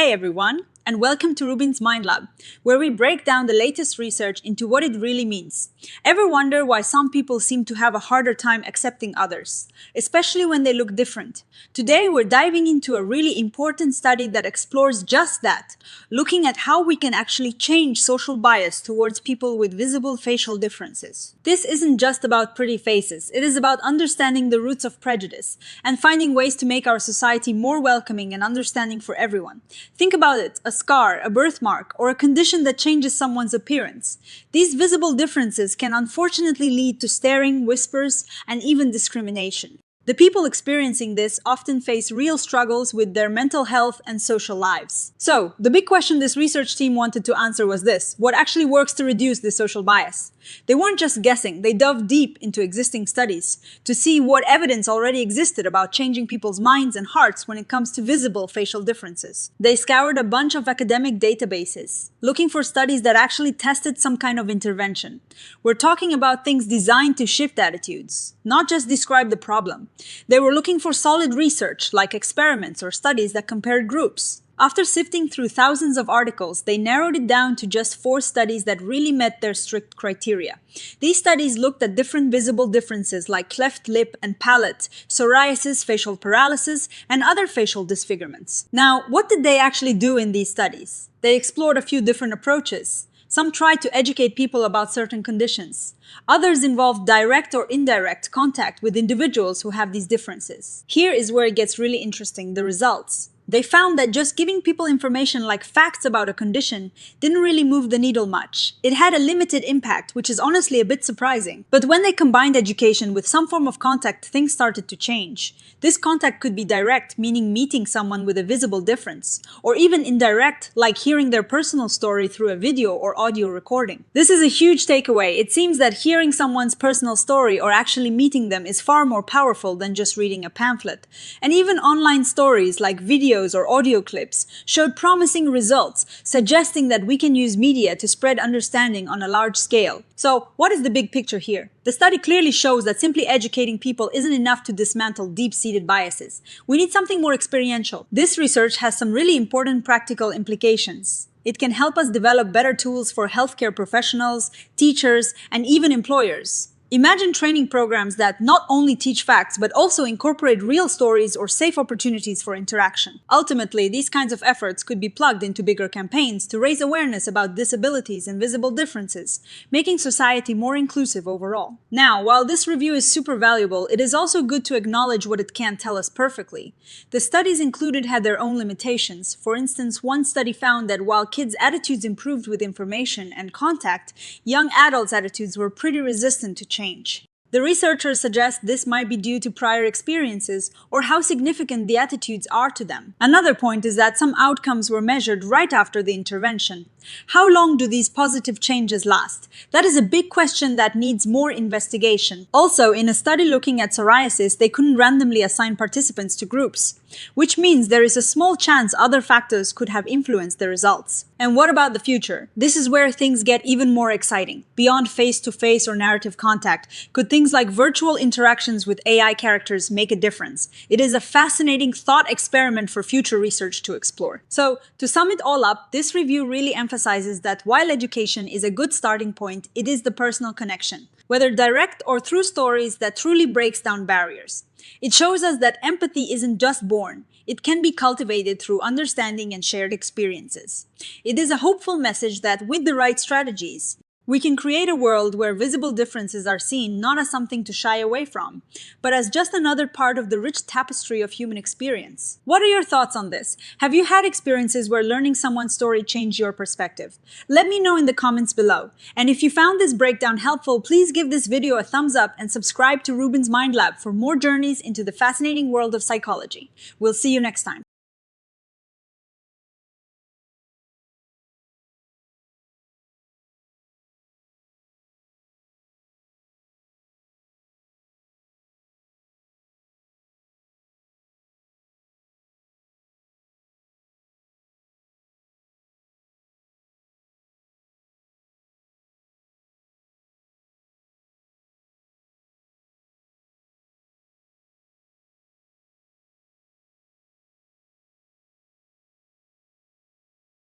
Hey everyone, and welcome to RUBIN'S Mind Lab, where we break down the latest research into what it really means. Ever wonder why some people seem to have a harder time accepting others, especially when they look different? Today we're diving into a really important study that explores just that, looking at how we can actually change social bias towards people with visible facial differences. This isn't just about pretty faces, it is about understanding the roots of prejudice and finding ways to make our society more welcoming and understanding for everyone. Think about it, a scar, a birthmark, or a condition that changes someone's appearance. These visible differences can unfortunately lead to staring, whispers, and even discrimination. The people experiencing this often face real struggles with their mental health and social lives. So, the big question this research team wanted to answer was this: what actually works to reduce this social bias? They weren't just guessing, they dove deep into existing studies to see what evidence already existed about changing people's minds and hearts when it comes to visible facial differences. They scoured a bunch of academic databases, looking for studies that actually tested some kind of intervention. We're talking about things designed to shift attitudes, not just describe the problem. They were looking for solid research, like experiments or studies that compared groups. After sifting through thousands of articles, they narrowed it down to just 4 studies that really met their strict criteria. These studies looked at different visible differences like cleft lip and palate, psoriasis, facial paralysis, and other facial disfigurements. Now, what did they actually do in these studies? They explored a few different approaches. Some tried to educate people about certain conditions. Others involved direct or indirect contact with individuals who have these differences. Here is where it gets really interesting, the results. They found that just giving people information like facts about a condition didn't really move the needle much. It had a limited impact, which is honestly a bit surprising. But when they combined education with some form of contact, things started to change. This contact could be direct, meaning meeting someone with a visible difference, or even indirect, like hearing their personal story through a video or audio recording. This is a huge takeaway. It seems that hearing someone's personal story or actually meeting them is far more powerful than just reading a pamphlet. And even online stories like videos or audio clips showed promising results, suggesting that we can use media to spread understanding on a large scale. So, what is the big picture here? The study clearly shows that simply educating people isn't enough to dismantle deep-seated biases. We need something more experiential. This research has some really important practical implications. It can help us develop better tools for healthcare professionals, teachers, and even employers. Imagine training programs that not only teach facts, but also incorporate real stories or safe opportunities for interaction. Ultimately, these kinds of efforts could be plugged into bigger campaigns to raise awareness about disabilities and visible differences, making society more inclusive overall. Now, while this review is super valuable, it is also good to acknowledge what it can't tell us perfectly. The studies included had their own limitations. For instance, one study found that while kids' attitudes improved with information and contact, young adults' attitudes were pretty resistant to change. The researchers suggest this might be due to prior experiences or how significant the attitudes are to them. Another point is that some outcomes were measured right after the intervention. How long do these positive changes last? That is a big question that needs more investigation. Also, in a study looking at psoriasis, they couldn't randomly assign participants to groups, which means there is a small chance other factors could have influenced the results. And what about the future? This is where things get even more exciting. Beyond face-to-face or narrative contact, could things like virtual interactions with AI characters make a difference? It is a fascinating thought experiment for future research to explore. So, to sum it all up, this review really emphasizes that while education is a good starting point, it is the personal connection, whether direct or through stories, that truly breaks down barriers. It shows us that empathy isn't just born. It can be cultivated through understanding and shared experiences. It is a hopeful message that with the right strategies, we can create a world where visible differences are seen not as something to shy away from, but as just another part of the rich tapestry of human experience. What are your thoughts on this? Have you had experiences where learning someone's story changed your perspective? Let me know in the comments below. And if you found this breakdown helpful, please give this video a thumbs up and subscribe to RUBIN'S Mind Lab for more journeys into the fascinating world of psychology. We'll see you next time.